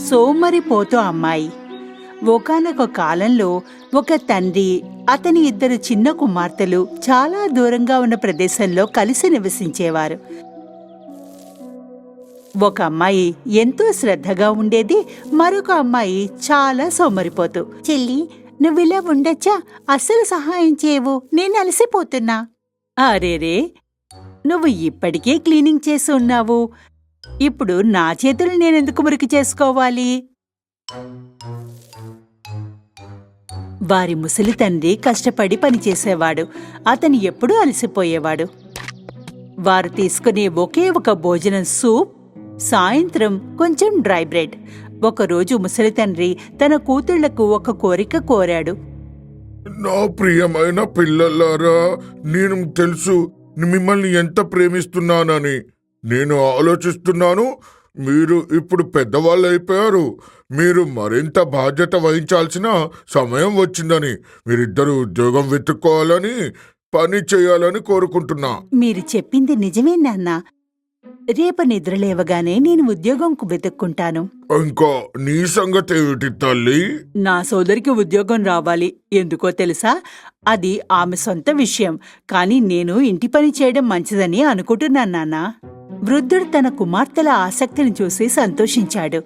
సోమరిపోతు అమ్మాయి. ఒకానొక కాలంలో ఒక తండ్రి, అతని 2 చిన్న కుమార్తెలు చాలా దూరంగా ఉన్న ప్రదేశంలో కలిసి నివసించేవారు. ఒక అమ్మాయి ఎంతో శ్రద్ధగా ఉండేది, మరొక అమ్మాయి చాలా సోమరిపోతు. చెల్లి, నువ్విలా ఉండొచ్చా? అస్సలు సహాయం చేయవు, నేను అలసిపోతున్నా. అరేరే, నువ్వు ఇప్పటికే క్లీనింగ్ చేసి ఉన్నావు, ఇప్పుడు నా చేతులు నేనెందుకు మురికి చేసుకోవాలి? వారి ముసలి తండ్రి కష్టపడి పనిచేసేవాడు. అతను ఎప్పుడూ అలసిపోయేవాడు. వారు తీసుకునే ఒకే ఒక భోజనం సూప్, సాయంత్రం కొంచెం డ్రై బ్రెడ్. ఒకరోజు ముసలి తండ్రి తన కూతుళ్లకు ఒక కోరిక కోరాడు. నా ప్రియమైన పిల్లలారా, నేను తెలుసు మిమ్మల్ని ఎంత ప్రేమిస్తున్నానని. నేను ఆలోచిస్తున్నాను, మీరు ఇప్పుడు పెద్దవాళ్ళు అయిపోయారు, మీరు మరింత బాధ్యత వహించాల్సిన సమయం వచ్చిందని. మీరిద్దరూ ఉద్యోగం వెతుక్కోవాలని, పని చేయాలని కోరుకుంటున్నా. మీరు చెప్పింది నిజమే నాన్న. రేపు నిద్రలేవగానే నేను ఉద్యోగం వెతుక్కుంటాను. ఇంకా నీ సంగతి ఏమిటి తల్లి? నా సోదరికి ఉద్యోగం రావాలి. ఎందుకో తెలుసా? అది ఆమె సొంత విషయం, కానీ నేను ఇంటి పని చేయడం మంచిదని అనుకుంటున్నాను నాన్నా. వృద్ధుడు తన కుమార్తెల ఆసక్తిని చూసి సంతోషించాడు.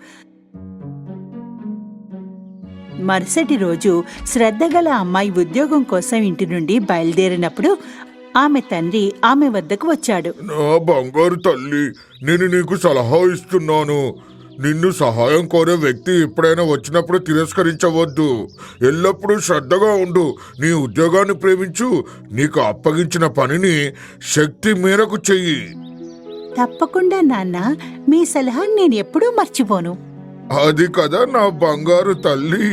మరుసటి రోజు శ్రద్ధగల అమ్మాయి ఉద్యోగం కోసం ఇంటి నుండి బయలుదేరినప్పుడు ఆమె తండ్రి ఆమె వద్దకు వచ్చాడు. నా బంగారు తల్లి, నేను నీకు సలహా ఇస్తున్నాను. నిన్ను సహాయం కోరే వ్యక్తి ఎప్పుడైనా వచ్చినప్పుడు తిరస్కరించవద్దు. ఎల్లప్పుడూ శ్రద్ధగా ఉండు. నీ ఉద్యోగాన్ని ప్రేమించు. నీకు అప్పగించిన పనిని శక్తి మేరకు చెయ్యి. తప్పకుండా నాన్న, మీ సలహా నేను ఎప్పుడూ మర్చిపోను. అది కదా నా బంగారు తల్లి.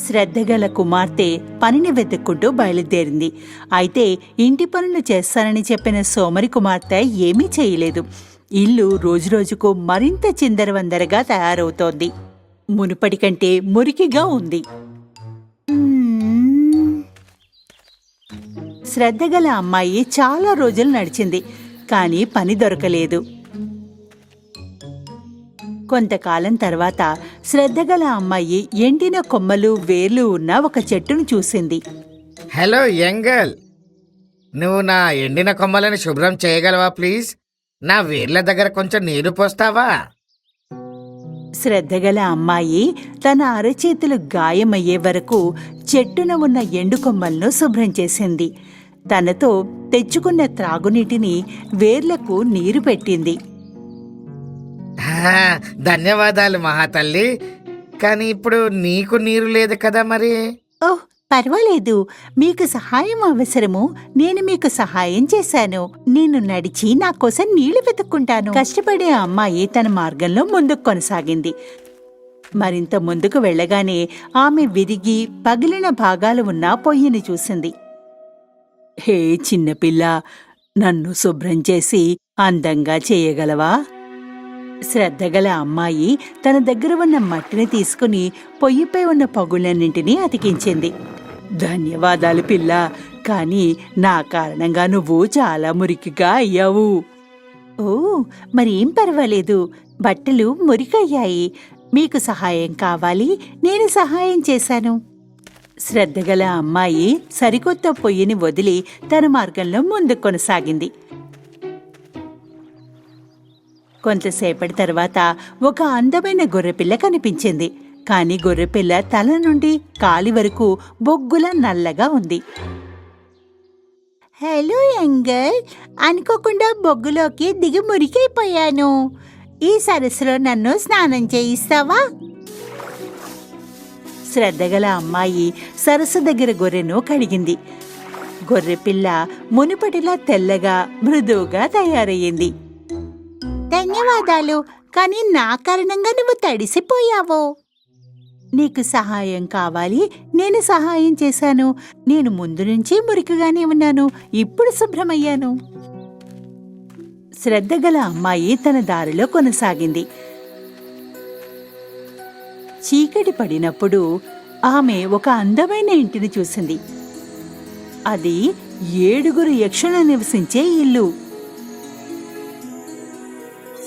శ్రద్ధగల కుమార్తె పనిని వెతుక్కుంటూ బయలుదేరింది. అయితే ఇంటి పనులు చేస్తానని చెప్పిన సోమరి కుమార్తె ఏమీ చేయలేదు. ఇల్లు రోజురోజుకు మరింత చిందరవందరగా తయారవుతోంది. మునుపటి కంటే మురికిగా ఉంది. శ్రద్ధగల అమ్మాయి చాలా రోజులు నడిచింది, కానీ పని దొరకలేదు. కొంతకాలం తర్వాత శ్రద్ధగల అమ్మాయి ఎండిన కొమ్మలు, వేర్లు ఉన్న ఒక చెట్టును చూసింది. హలో యంగల్, నువ్వు నా ఎండిన కొమ్మలను శుభ్రం చేయగలవా ప్లీజ్? నా వేర్ల దగ్గర కొంచెం నీరు పోస్తావా? శ్రద్ధగల అమ్మాయి తన అరచేతులు గాయమయ్యే వరకు చెట్టున ఉన్న ఎండు కొమ్మలను శుభ్రం చేసింది. తనతో తెచ్చుకున్న త్రాగునీటిని వేర్లకు నీరు పెట్టింది. ధన్యవాదాలు మహాతల్లి, కానీ ఇప్పుడు నీకు నీరు లేదు కదా మరి? ఓహ్, పర్వాలేదు. మీకు సహాయం అవసరము, నేను మీకు సహాయం చేశాను. నేను నడిచి నా కోసం నీళ్లు వెతుక్కుంటాను. కష్టపడే అమ్మాయి తన మార్గంలో ముందుకు కొనసాగింది. మరింత ముందుకు వెళ్ళగానే ఆమె విరిగి పగిలిన భాగాలు ఉన్న పొయ్యిని చూసింది. హే చిన్నపిల్ల, నన్ను శుభ్రం చేసి అందంగా చేయగలవా? శ్రద్ధగల అమ్మాయి తన దగ్గర ఉన్న మట్టిని తీసుకుని పొయ్యిపై ఉన్న పగుళ్ళన్నింటినీ అతికించింది. ధన్యవాదాలు పిల్ల, కానీ నా కారణంగా నువ్వు చాలా మురికిగా అయ్యావు. ఓ, మరేం పర్వాలేదు. బట్టలు మురికయ్యాయి. మీకు సహాయం కావాలి, నేను సహాయం చేశాను. శ్రద్ధగల అమ్మాయి సరికొత్త పొయ్యిని వదిలి తన మార్గంలో ముందుకు కొనసాగింది. కొంతసేపటి తర్వాత ఒక అందమైన గొర్రెపిల్ల కనిపించింది. కాని గొర్రెపిల్ల తల నుండి కాలి వరకు బొగ్గుల నల్లగా ఉంది. హలో యంగల్, అనుకోకుండా బొగ్గులోకి దిగి మురికైపోయాను. ఈ సరస్సులో నన్ను స్నానం చేయిస్తావా? శ్రద్ధగల అమ్మాయి సరస్సు దగ్గర గొర్రెను కడిగింది. గొర్రెపిల్ల మునుపటిలా తెల్లగా మృదువుగా తయారయ్యింది. ధన్యవాదాలు, కానీ నా కారణంగా నువ్వు తడిసిపోయావు. నీకు సహాయం కావాలి, నేను సహాయం చేశాను. నేను ముందు నుంచి మురికిగానే ఉన్నాను, ఇప్పుడు శుభ్రమయ్యాను. శ్రద్ధగల అమ్మాయి తన దారిలో కొనసాగింది. చీకటి పడినప్పుడు ఆమె ఒక అందమైన ఇంటిని చూసింది. అది 7 యక్షులు నివసించే ఇల్లు.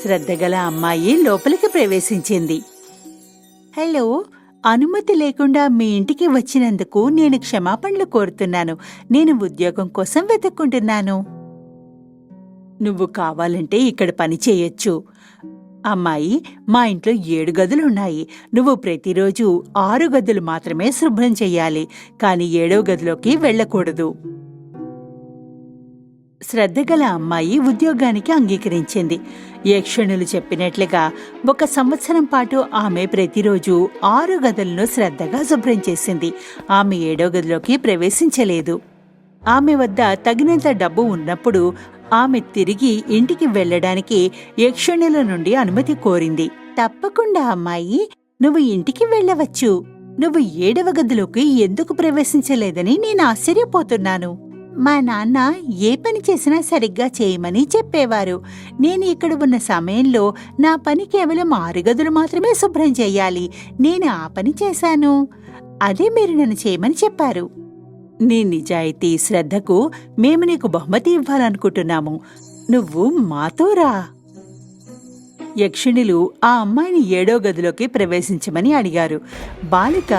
శ్రద్ధగల అమ్మాయి లోపలికి ప్రవేశించింది. హలో, అనుమతి లేకుండా మీ ఇంటికి వచ్చినందుకు నేను క్షమాపణలు కోరుతున్నాను. నేను ఉద్యోగం కోసం వెతుక్కుంటున్నాను. నువ్వు కావాలంటే ఇక్కడ పని చేయొచ్చు. అమ్మాయి, మా ఇంట్లో 7 గదులున్నాయి. నువ్వు ప్రతిరోజు 6 గదులు మాత్రమే శుభ్రం చెయ్యాలి, కాని 7వ గదిలోకి వెళ్ళకూడదు. శ్రద్ధగల అమ్మాయి ఉద్యోగానికి అంగీకరించింది. యక్షుణులు చెప్పినట్లుగా 1 సంవత్సరం పాటు ఆమె ప్రతిరోజు 6 గదులను శ్రద్ధగా శుభ్రం చేసింది. ఆమె 7వ గదిలోకి ప్రవేశించలేదు. ఆమె వద్ద తగినంత డబ్బు ఉన్నప్పుడు ఆమె తిరిగి ఇంటికి వెళ్ళడానికి యక్షుణుల నుండి అనుమతి కోరింది. తప్పకుండా అమ్మాయి, నువ్వు ఇంటికి వెళ్ళవచ్చు. నువ్వు 7వ గదిలోకి ఎందుకు ప్రవేశించలేదని నేను ఆశ్చర్యపోతున్నాను. మా నాన్న ఏ పని చేసినా సరిగ్గా చేయమని చెప్పేవారు. నేను ఇక్కడ ఉన్న సమయంలో నా పని కేవలం 6 గదులు మాత్రమే శుభ్రం చెయ్యాలి. నేను ఆ పని చేశాను. అదే మీరు నన్ను చేయమని చెప్పారు. నీ నిజాయితీ, శ్రద్ధకు మేము నీకు బహుమతి ఇవ్వాలనుకుంటున్నాము. నువ్వు మాతో రా. యక్షిణులు ఆ అమ్మాయిని 7వ గదిలోకి ప్రవేశించమని అడిగారు. బాలిక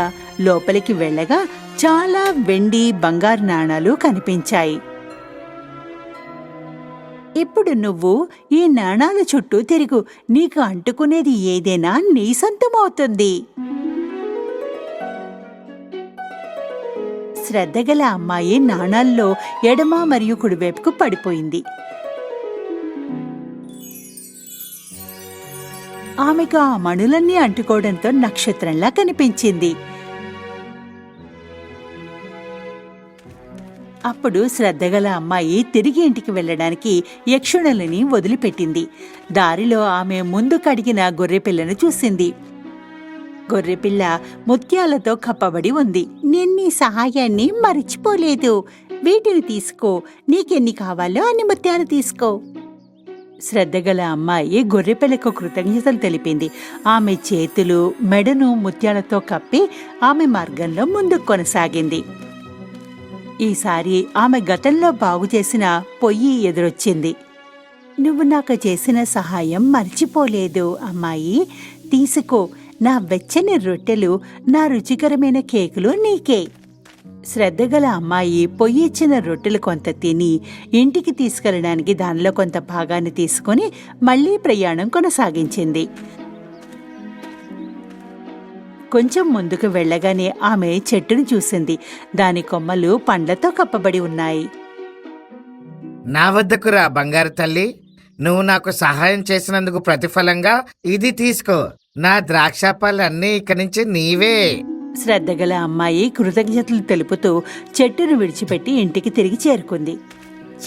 లోపలికి వెళ్ళగా చాలా వెండి, బంగారు నాణాలు కనిపించాయి. ఇప్పుడు నువ్వు ఈ నాణాల చుట్టూ తిరుగు. నీకు అంటుకునేది ఏదైనా నీ సొంతమవుతుంది. శ్రద్ధగల అమ్మాయి నాణాల్లో ఎడమ మరియు కుడివైపుకు పడిపోయింది. ఆమెకు ఆ మణులన్నీ అంటుకోవడంతో నక్షత్రంలా కనిపించింది. అప్పుడు శ్రద్ధగల అమ్మాయి తిరిగి ఇంటికి వెళ్ళడానికి యక్షుణులని వదిలిపెట్టింది. దారిలో ఆమె ముందు కడిగిన గొర్రెపిల్లను చూసింది. గొర్రెపిల్ల ముత్యాలతో కప్పబడి ఉంది. నేను నీ సహాయాన్ని మరిచిపోలేదు. వీటిని తీసుకో. నీకెన్ని కావాలో అన్ని ముత్యాలు తీసుకో. శ్రద్ధగల అమ్మాయి గొర్రెపిల్లకు కృతజ్ఞతలు తెలిపింది. ఆమె చేతులు, మెడను ముత్యాలతో కప్పి ఆమె మార్గంలో ముందుకు కొనసాగింది. ఈసారి ఆమె గతంలో బాగుచేసిన పొయ్యి ఎదురొచ్చింది. నువ్వు నాకు చేసిన సహాయం మర్చిపోలేదు అమ్మాయి. తీసుకో. నా వెచ్చని రొట్టెలు, నా రుచికరమైన కేకులు నీకే. శ్రద్ధగల అమ్మాయి పొయ్యి ఇచ్చిన రొట్టెలు కొంత తిని ఇంటికి తీసుకెళ్లడానికి దానిలో కొంత భాగాన్ని తీసుకుని మళ్లీ ప్రయాణం కొనసాగించింది. కొంచెం ముందుకు వెళ్ళగానే ఆమె చెట్టును చూసింది. దాని కొమ్మలు పండ్లతో కప్పబడి ఉన్నాయి. నా వద్దకు రా బంగారు తల్లి. నువ్వు నాకు సహాయం చేసినందుకు ప్రతిఫలంగా ఇది తీసుకో. నా ద్రాక్ష పళ్ళన్నీ ఇక నుంచి నీవే. శ్రద్ధగల అమ్మాయి కృతజ్ఞతలు తెలుపుతూ చెట్టును విడిచిపెట్టి ఇంటికి తిరిగి చేరుకుంది.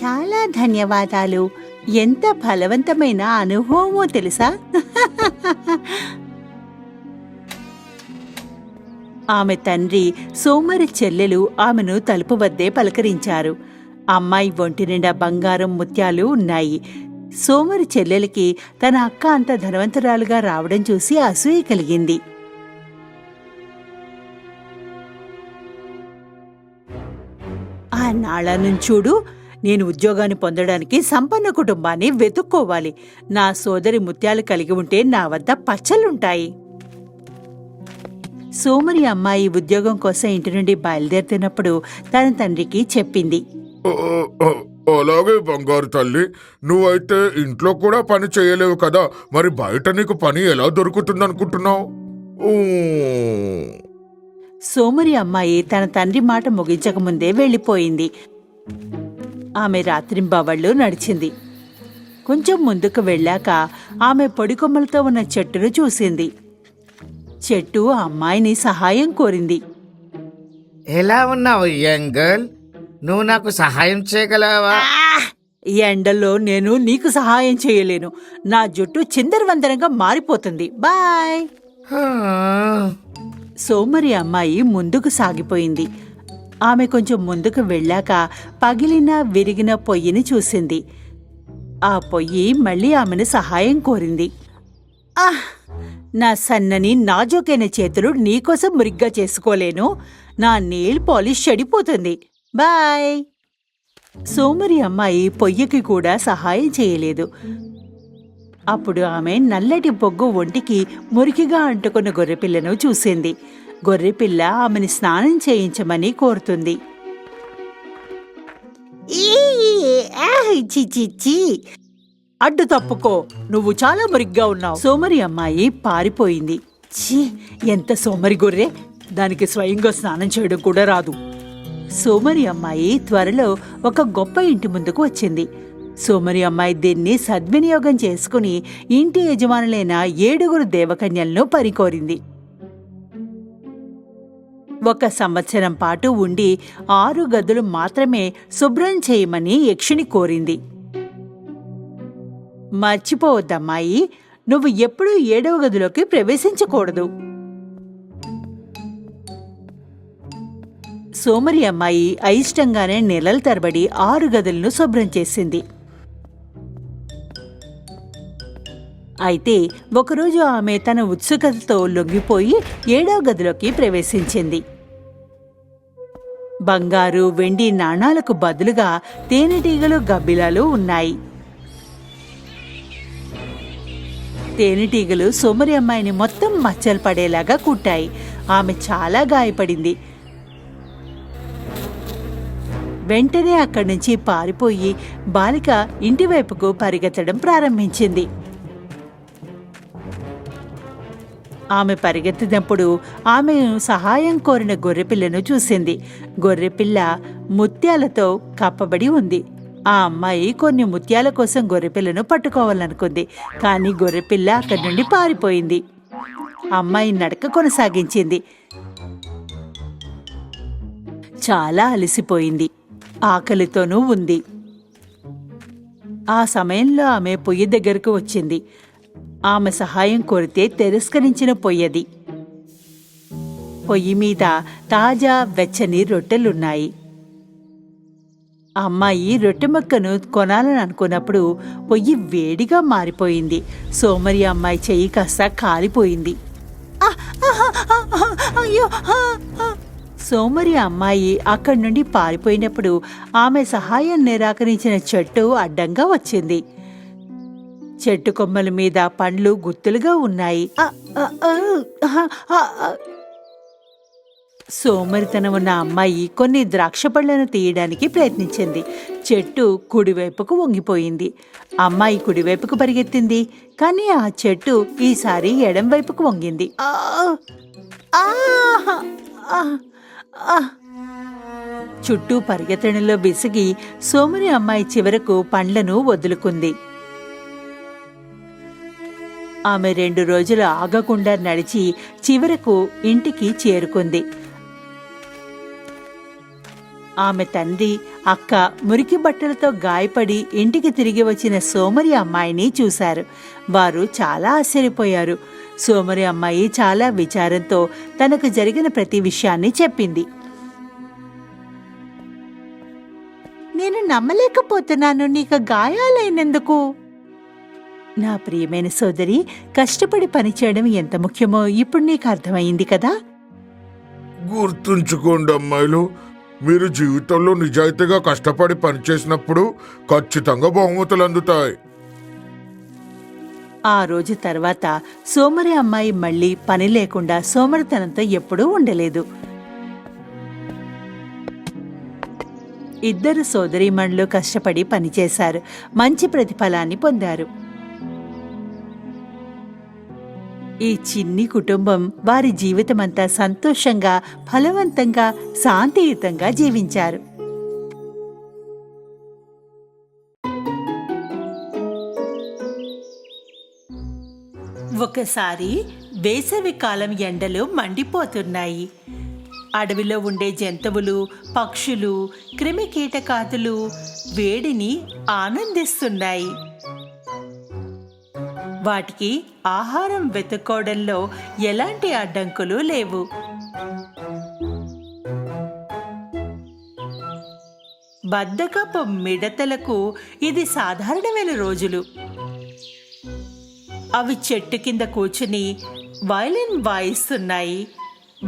చాలా ధన్యవాదాలు. ఎంత ఫలవంతమైన అనుభవమో తెలుసా? ఆమె తండ్రి, సోమరి చెల్లెలు ఆమెను తలుపు వద్దే పలకరించారు. అమ్మాయి ఒంటి నిండా బంగారం, ముత్యాలు ఉన్నాయి. సోమరి చెల్లెలికి తన అక్క అంత ధనవంతురాలుగా రావడం చూసి అసూయ కలిగింది. ఆ నాళాన్ని చూడు. నేను ఉద్యోగాన్ని పొందడానికి సంపన్న కుటుంబాన్ని వెతుక్కోవాలి. నా సోదరి ముత్యాలు కలిగి ఉంటే నా వద్ద పచ్చలుంటాయి. సోమరి అమ్మాయి ఉద్యోగం కోసం ఇంటి నుండి బయలుదేరుతున్నప్పుడు తన తండ్రికి చెప్పింది. అలాగే బంగారు తల్లి, నువ్వైతే ఇంట్లో కూడా పని చేయలేవు కదా, మరి బయట నీకు పని ఎలా దొరుకుతుందనుకుంటున్నావు? సోమరి అమ్మాయి తన తండ్రి మాట ముగించకముందే వెళ్ళిపోయింది. ఆమె రాత్రింబవళ్ళు నడిచింది. కొంచెం ముందుకు వెళ్ళాక ఆమె పొడికొమ్మలతో ఉన్న చెట్టును చూసింది. చెట్టు అమ్మాయిని సహాయం కోరింది. ఎలా ఉన్నావు యంగ్ గర్ల్? నువ్వు నాకు సహాయం చేయగలవా? ఈ ఎండలో నేను నీకు సహాయం చేయలేను. నా జుట్టు చిందరవందరంగా మారిపోతుంది. బాయ్. సోమరి అమ్మాయి ముందుకు సాగిపోయింది. ఆమె కొంచెం ముందుకు వెళ్ళాక పగిలిన, విరిగిన పొయ్యిని చూసింది. ఆ పొయ్యి మళ్ళీ ఆమెను సహాయం కోరింది. నా సన్నని, నాజూకైన చేతులు నీకోసం మురిగ్గా చేసుకోలేను. నా నెయిల్ పాలిష్ చెడిపోతుంది. బాయ్. సోమరి అమ్మాయి పొయ్యికి కూడా సహాయం చేయలేదు. అప్పుడు ఆమె నల్లటి బొగ్గు ఒంటికి మురికిగా అంటుకున్న గొర్రెపిల్లను చూసింది. గొర్రెపిల్ల ఆమెని స్నానం చేయించమని కోరుతుంది. అడ్డు తప్పుకో, నువ్వు చాలా మురిగ్గా ఉన్నావు. సోమరి అమ్మాయి పారిపోయింది. ఛీ, ఎంత సోమరి గొర్రె, దానికి స్వయంగా స్నానం చేయడం కూడా రాదు. సోమరి అమ్మాయి త్వరలో ఒక గొప్ప ఇంటి ముందుకు వచ్చింది. సోమరి అమ్మాయి దీన్ని సద్వినియోగం చేసుకుని ఇంటి యజమానులైన 7 దేవకన్యలను పరికోరింది. 1 సంవత్సరం పాటు ఉండి 6 గదులు మాత్రమే శుభ్రం చేయమని యక్షిని కోరింది. మర్చిపోవద్దమ్మాయి, నువ్వు ఎప్పుడూ 7వ గదిలోకి ప్రవేశించకూడదు. సోమరి అమ్మాయి అయిష్టంగానే నెలల తరబడి 6 గదులను శుభ్రం చేసింది. అయితే ఒకరోజు ఆమె తన ఉత్సుకతతో లొంగిపోయి 7వ గదిలోకి ప్రవేశించింది. బంగారు, వెండి నాణాలకు బదులుగా తేనెటీగలు, గబ్బిలాలు ఉన్నాయి. తేనెటీగలు సోమరి అమ్మాయిని మొత్తం మచ్చలు పడేలాగా కుట్టాయి. ఆమె చాలా గాయపడింది. వెంటనే అక్కడి నుంచి పారిపోయి బాలిక ఇంటివైపుకు పరిగెత్తడం ప్రారంభించింది. ఆమె పరిగెత్తినప్పుడు ఆమె సహాయం కోరిన గొర్రెపిల్లను చూసింది. గొర్రెపిల్ల ముత్యాలతో కప్పబడి ఉంది. ఆ అమ్మాయి కొన్ని ముత్యాల కోసం గొర్రెపిల్లను పట్టుకోవాలనుకుంది. కానీ గొర్రెపిల్ల అక్కడి నుండి పారిపోయింది. అమ్మాయి నడక కొనసాగించింది. చాలా అలసిపోయింది, ఆకలితోనూ ఉంది. ఆ సమయంలో ఆమె పొయ్యి దగ్గరకు వచ్చింది. ఆమె సహాయం కోరితే తిరస్కరించిన పొయ్యది. పొయ్యి మీద తాజా వెచ్చని రొట్టెలున్నాయి. అమ్మాయి రొట్టె ముక్కను కొనాలని అనుకున్నప్పుడు పొయ్యి వేడిగా మారిపోయింది. సోమరి అమ్మాయి చెయ్యి కాస్త కాలిపోయింది. సోమరి అమ్మాయి అక్కడి నుండి పారిపోయినప్పుడు ఆమె సహాయం నిరాకరించిన చెట్టు అడ్డంగా వచ్చింది. చెట్టు కొమ్మల మీద పండ్లు గుత్తులుగా ఉన్నాయి. సోమరితనం ఉన్న అమ్మాయి కొన్ని ద్రాక్ష పళ్లను తీయడానికి ప్రయత్నించింది. చెట్టు కుడివైపుకు వంగిపోయింది. అమ్మాయి కుడివైపుకు పరిగెత్తింది, కానీ ఆ చెట్టు ఈసారి ఎడం వైపుకు వంగింది. చుట్టూ పరిగెత్తడంలో విసిగి సోమరి అమ్మాయి చివరకు పండ్లను వదులుకుంది. ఆమె 2 రోజులు ఆగకుండా నడిచి చివరకు ఇంటికి చేరుకుంది. ఆమె తండ్రి, అక్క మురికి బట్టలతో గాయపడి ఇంటికి తిరిగి వచ్చిన సోమరి అమ్మాయిని చూశారు. వారు చాలా ఆశ్చర్యపోయారు. సోమరి అమ్మాయి చాలా విచారంతో తనకు జరిగిన ప్రతి విషయాన్ని చెప్పింది. నేను నమ్మలేకపోతున్నాను, నీకు గాయాలైనందుకు. నా ప్రియమైన సోదరి, కష్టపడి పనిచేయడం ఎంత ముఖ్యమో ఇప్పుడు నీకు అర్థమైంది కదా. గుర్తుంచుకోండి అమ్మాయిలు, మీరు జీవితంలో నిజాయితీగా కష్టపడి పనిచేసినప్పుడు ఖచ్చితంగా బహుమతులు అందుతాయి. ఆ రోజు తర్వాత సోమరి అమ్మాయి మళ్ళీ పని లేకుండా సోమరితనంతో ఎప్పుడూ ఉండలేదు. 2 సోదరీమణులు కష్టపడి పనిచేశారు, మంచి ప్రతిఫలాన్ని పొందారు. ఈ చిన్ని కుటుంబం వారి జీవితమంతా సంతోషంగా, ఫలవంతంగా, శాంతియుతంగా జీవించారు. ఒకసారి వేసవి కాలం ఎండలు మండిపోతున్నాయి. అడవిలో ఉండే జంతువులు, పక్షులు, క్రిమికీటకాదులు వేడిని ఆనందిస్తున్నాయి. వాటికి ఆహారం వెతుక్కోవడంలో ఎలాంటి అడ్డంకులు లేవు. బద్ధకపు మిడతలకు ఇది సాధారణమైన రోజులు. అవి చెట్టు కింద కూర్చుని వయలిన్ వాయిస్తున్నాయి,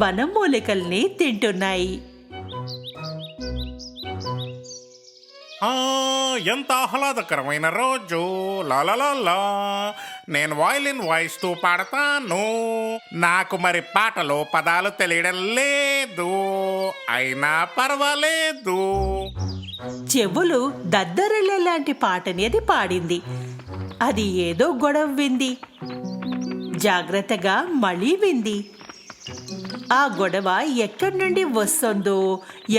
వనమూలికల్ని తింటున్నాయి. ఎంత ఆహ్లాదకరమైన రోజు. లాలాలా నేను వయలిన్ వాయిస్తూ పాడతాను. నాకు మరి పాటలో పదాలు తెలియడం లేదు, అయినా పర్వాలేదు. చెవులు దద్దరిల్లే లాంటి పాటని అది పాడింది. అది ఏదో గొడవ వింది. జాగ్రత్తగా మళ్ళీ వింది. ఆ గొడవ ఎక్కడి నుండి వస్తుందో,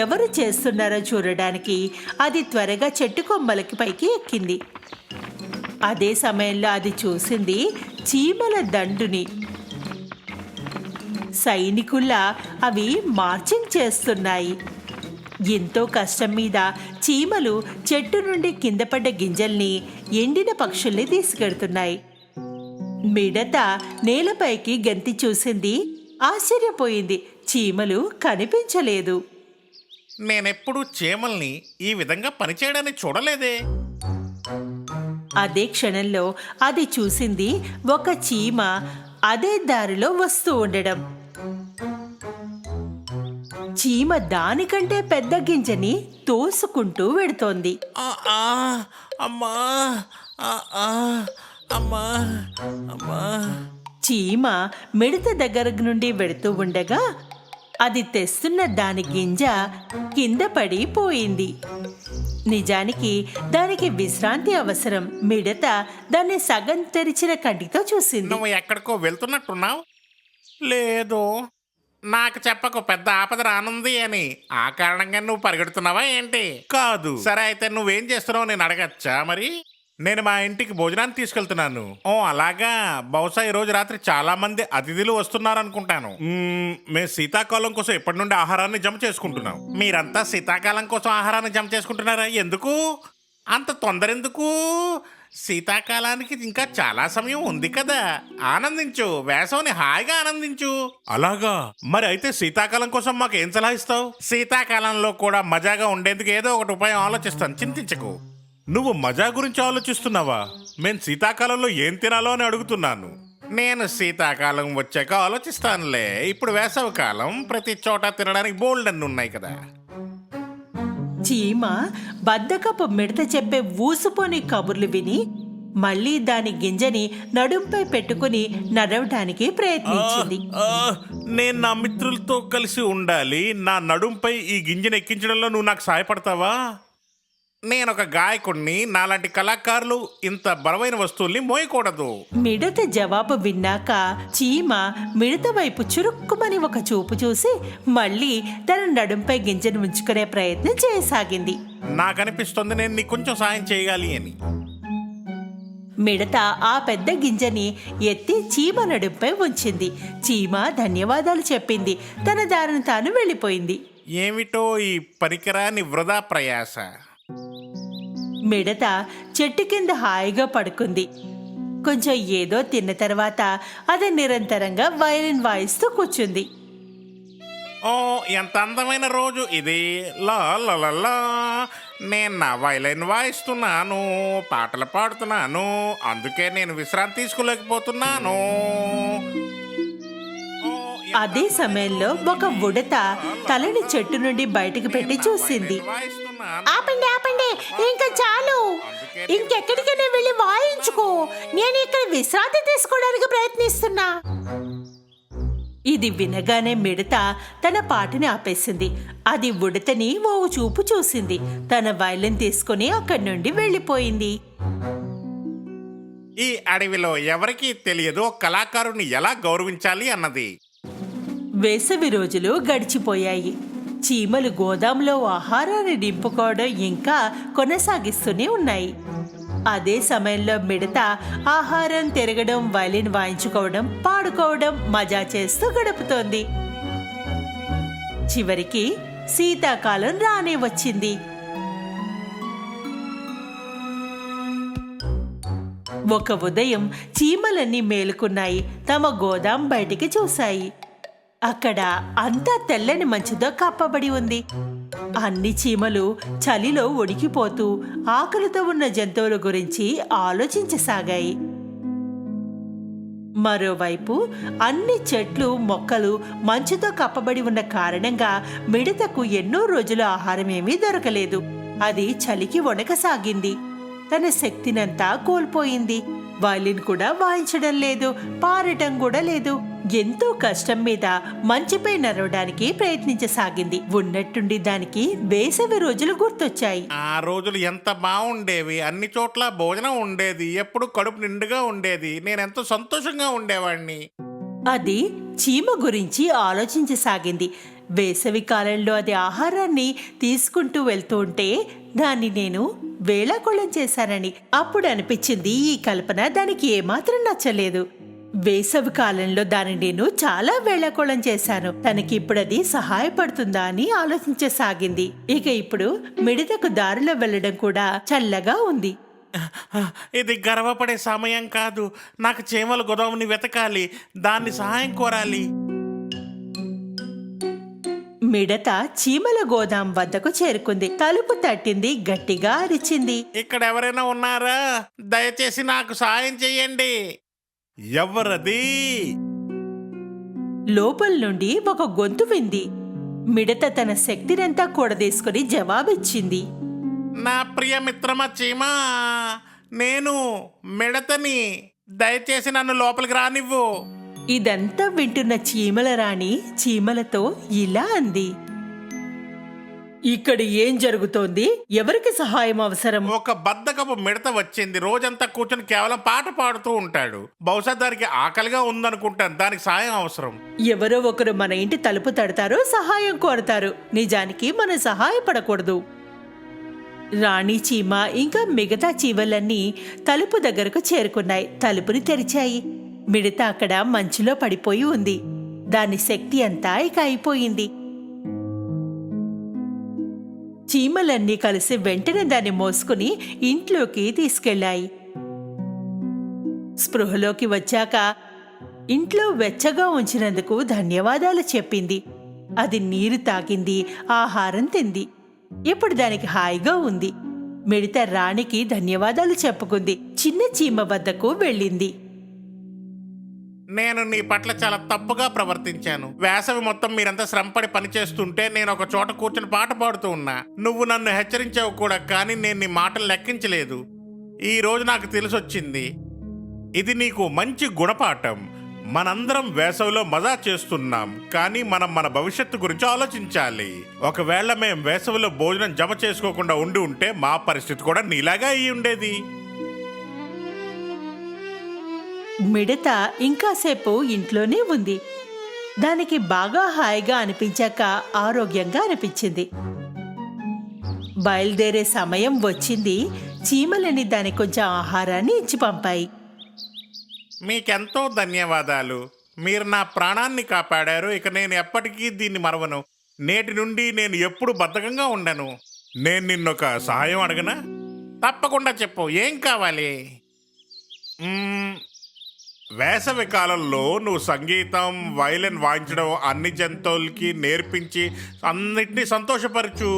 ఎవరు చేస్తున్నారో చూడడానికి అది త్వరగా చెట్టు కొమ్మలకి పైకి ఎక్కింది. అదే సమయంలో అది చూసింది చీమల దండుని. సైనికుల్లా అవి మార్చింగ్ చేస్తున్నాయి. ఎంతో కష్టం మీద చీమలు చెట్టు నుండి కింద పడ్డ గింజల్ని, ఎండిన పక్షుల్ని తీసుకెడుతున్నాయి. మిడత నేలపైకి గెంతి చూసింది. ఆశ్చర్యపోయింది. చీమలు కనిపించలేదు. నేనెప్పుడు చీమల్ని ఈ విధంగా పనిచేయడాన్ని చూడలేదే. అదే క్షణంలో అది చూసింది ఒక చీమ అదే దారిలో వస్తూ ఉండడం. చీమ దానికంటే పెద్ద గింజని తోసుకుంటూ వెడుతోంది. అమ్మా అమ్మా అమ్మా. చీమ మిడత దగ్గర నుండి వెడుతూ ఉండగా అది తెస్తున్న దాని గింజ కింద పడిపోయింది. నిజానికి దానికి విశ్రాంతి అవసరం. మిడత దాన్ని సగం తెరిచిన కంటితో చూసింది. నువ్వు ఎక్కడికో వెళ్తున్నట్టున్నావు. లేదు, నాకు చెప్పకు పెద్ద ఆపద రానుంది అని. ఆ కారణంగా నువ్వు పరిగెడుతున్నావా ఏంటి? కాదు. సరే, అయితే నువ్వేం చేస్తున్నావు నేను అడగచ్చా? మరి నేను మా ఇంటికి భోజనాన్ని తీసుకెళ్తున్నాను. ఓ అలాగా. బహుశా ఈ రోజు రాత్రి చాలా మంది అతిథులు వస్తున్నారు అనుకుంటాను. మేము శీతాకాలం కోసం ఎప్పటి నుండి ఆహారాన్ని జమ చేసుకుంటున్నాం. మీరంతా శీతాకాలం కోసం ఆహారాన్ని జమ చేసుకుంటున్నారా? ఎందుకు అంత తొందర? ఎందుకు? శీతాకాలానికి ఇంకా చాలా సమయం ఉంది కదా. ఆనందించు, వేసవిని హాయిగా ఆనందించు. అలాగా? మరి అయితే శీతాకాలం కోసం మాకు ఏం సలహా ఇస్తావు? శీతాకాలంలో కూడా మజాగా ఉండేందుకు ఏదో ఒకటి ఉపాయం ఆలోచిస్తాను, చింతించకు. నువ్వు మజా గురించి ఆలోచిస్తున్నావా? నేను శీతాకాలంలో ఏం తినాలో అని అడుగుతున్నాను. నేను శీతాకాలం వచ్చాక ఆలోచిస్తానులే. ఇప్పుడు వేసవి కాలం, ప్రతి చోట తినడానికి బోల్డ్ అన్ని ఉన్నాయి కదా. చీమ బద్దకపు మిడత చెప్పే ఊసుపోని కబుర్లు విని మళ్ళీ దాని గింజని నడుంపై పెట్టుకుని నడవటానికి ప్రయత్నించింది. నేను నా మిత్రులతో కలిసి ఉండాలి. నా నడుంపై ఈ గింజను ఎక్కించడంలో నువ్వు నాకు సహాయపడతావా? నేను ఒక గాయకుడిని. నాలాంటి కళాకారులు ఇంత బలమైన వస్తువుల్ని మోయకూడదు. మిడత జవాబు విన్నాక చీమ మిడత వైపు చురుక్కుమని ఒక చూపు చూసి మళ్ళీ తన నడుంపై గింజను ఉంచుకునే ప్రయత్నం చేయసాగింది. నాకనిపిస్తుంది నేను నీకు కొంచెం సాయం చేయాలి అని. మిడత ఆ పెద్ద గింజని ఎత్తి చీమ నడుంపై ఉంచింది. చీమ ధన్యవాదాలు చెప్పింది. తన దారిని తాను వెళ్ళిపోయింది. ఏమిటో ఈ పరికరాన్ని వృధా ప్రయాస. మిడత చెట్టు కింద హాయిగా పడుకుంది. కొంచెం ఏదో తిన్న తర్వాత అది నిరంతరంగా వయలిన్ వాయిస్తూ కూర్చుంది. ఓ ఎంత అందమైన రోజు ఇది. లా లా లా లా. నేను నా వైలైన్ వాయిస్తున్నాను, పాటలు పాడుతున్నాను. అందుకే నేను విశ్రాంతి తీసుకోలేకపోతున్నాను. అదే సమయంలో ఒక ఉడత తలని చెట్టు నుండి బయటకు పెట్టి చూసింది. ఆపండి ఆపండి, ఇంకా చాలు. ఇంకెక్కడికైనా వెళ్ళి వాయించుకో. నేను ఇక్కడ విశ్రాంతి తీసుకోవడానికి ప్రయత్నిస్తున్నా. ఇది వినగానే మిడత తన పాటని ఆపేసింది. అది ఉడతని ఓ చూపు చూసింది. తన వైలిన్ తీసుకుని అక్కడి నుండి వెళ్ళిపోయింది. ఈ అడవిలో ఎవరికీ తెలియదు కళాకారుని ఎలా గౌరవించాలి అన్నది. వేసవి రోజులు గడిచిపోయాయి. చీమలు గోదాంలో ఆహారాన్ని నింపుకోవడం ఇంకా కొనసాగిస్తూనే ఉన్నాయి. అదే సమయంలో మిడత ఆహారం తిరగడం, వైలిన్ వాయించుకోవడం, పాడుకోవడం, మజా చేస్తూ గడుపుతోంది. చివరికి శీతాకాలం రానే వచ్చింది. ఒక ఉదయం చీమలన్నీ మేలుకున్నాయి. తమ గోదాం బయటికి చూశాయి. అక్కడ అంతా తెల్లని మంచుతో కప్పబడి ఉంది. అన్ని చీమలు చలిలో ఉడికిపోతూ ఆకలితో ఉన్న జంతువుల గురించి ఆలోచించసాగాయి. మరోవైపు అన్ని చెట్లు, మొక్కలు మంచుతో కప్పబడి ఉన్న కారణంగా మిడతకు ఎన్నో రోజులు ఆహారం ఏమీ దొరకలేదు. అది చలికి వణకసాగింది. తన శక్తినంతా కోల్పోయింది. వైలిన్ కూడా వాయించడం లేదు, పాడటం కూడా లేదు. ఎంతో కష్టం మీద మంచుపై నడవడానికి ప్రయత్నించసాగింది. ఉన్నట్టుండి దానికి వేసవి రోజులు గుర్తొచ్చాయి. ఆ రోజులు ఎంత బాగుండేవి. అన్ని చోట్ల భోజనం ఉండేది, ఎప్పుడు కడుపు నిండుగా ఉండేది. నేనెంతో సంతోషంగా ఉండేవాణ్ణి. అది చీమ గురించి ఆలోచించసాగింది. వేసవి కాలంలో అది ఆహారాన్ని తీసుకుంటూ వెళ్తూ ఉంటే దాన్ని నేను వేళాకోళం చేశానని అప్పుడు అనిపించింది. ఈ కల్పన దానికి ఏమాత్రం నచ్చలేదు. వేసవి కాలంలో దాన్ని నేను చాలా వేళాకోళం చేశాను. తనకి ఇప్పుడు అది సహాయపడుతుందా అని ఆలోచించసాగింది. ఇక ఇప్పుడు మిడతకు దారిలో వెళ్ళడం కూడా చల్లగా ఉంది. ఇది గర్వపడే సమయం కాదు. నాకు చీమల గోదాముని వెతకాలి, దాన్ని సహాయం కోరాలి. మిడత చీమల గోదాం వద్దకు చేరుకుంది. తలుపు తట్టింది, గట్టిగా అరిచింది. ఇక్కడ ఎవరైనా ఉన్నారా? దయచేసి నాకు సహాయం చెయ్యండి. ఎవరది? లోపల నుండి ఒక గొంతు వింది. మిడత తన శక్తినంతా కూడదీసుకుని జవాబిచ్చింది. నా ప్రియ మిత్రమా చీమా, నేను మిడతని. దయచేసి నన్ను లోపలికి రానివ్వు. ఇదంతా వింటున్న చీమల రాణి చీమలతో ఇలా అంది. ఇక్కడ ఏం జరుగుతోంది? ఎవరికి సహాయం అవసరం? ఒక బద్దకపు మిడత వచ్చింది. రోజంతా కూర్చొని కేవలం పాట పాడుతూ ఉంటాడు. బహుశా దానికి ఆకలిగా ఉందనుకుంటాను. దానికి సాయం అవసరం. ఎవరో ఒకరు మన ఇంటి తలుపు తడతారు, సహాయం కోరతారు. నిజానికి మనం సహాయపడకూడదు. రాణి చీమ ఇంకా మిగతా చీమలన్నీ తలుపు దగ్గరకు చేరుకున్నాయి. తలుపుని తెరిచాయి. మిడత అక్కడ మంచులో పడిపోయి ఉంది. దాని శక్తి అంతా ఇక అయిపోయింది. చీమలన్నీ కలిసి వెంటనే దాన్ని మోసుకుని ఇంట్లోకి తీసుకెళ్లాయి. స్పృహలోకి వచ్చాక ఇంట్లో వెచ్చగా ఉంచినందుకు ధన్యవాదాలు చెప్పింది. అది నీరు తాగింది, ఆహారం తింది. ఇప్పుడు దానికి హాయిగా ఉంది. మిడత రాణికి ధన్యవాదాలు చెప్పుకుంది. చిన్న చీమ వద్దకు వెళ్ళింది. నేను నీ పట్ల చాలా తప్పుగా ప్రవర్తించాను. వేసవి మొత్తం మీరంతా శ్రమపడి పనిచేస్తుంటే నేను ఒక చోట కూర్చొని పాట పాడుతూ ఉన్నా. నువ్వు నన్ను హెచ్చరించావు కూడా, కానీ నేను నీ మాటలు లెక్కించలేదు. ఈ రోజు నాకు తెలిసొచ్చింది. ఇది నీకు మంచి గుణపాఠం. మనందరం వేసవిలో మజా చేస్తున్నాం, కానీ మనం మన భవిష్యత్తు గురించి ఆలోచించాలి. ఒకవేళ మేం వేసవిలో భోజనం జమ చేసుకోకుండా ఉండి ఉంటే మా పరిస్థితి కూడా నీలాగా అయి ఉండేది. మిడత ఇంకాసేపు ఇంట్లోనే ఉంది. దానికి బాగా హాయిగా అనిపించాక ఆరోగ్యంగా అనిపించింది. బయలుదేరే సమయం వచ్చింది. చీమలని దానికి కొంచెం ఆహారాన్ని ఇచ్చి పంపాయి. మీకెంతో ధన్యవాదాలు. మీరు నా ప్రాణాన్ని కాపాడారు. ఇక నేను ఎప్పటికీ దీన్ని మరవను. నేటి నుండి నేను ఎప్పుడు బద్ధకంగా ఉండను. నేను నిన్నొక సహాయం అడగనా? తప్పకుండా చెప్పు, ఏం కావాలి? వేసవి కాలంలో నువ్వు సంగీతం, వైలిన్ వాయించడం అన్ని జంతువులకి నేర్పించి అన్నిటినీ సంతోషపరచు.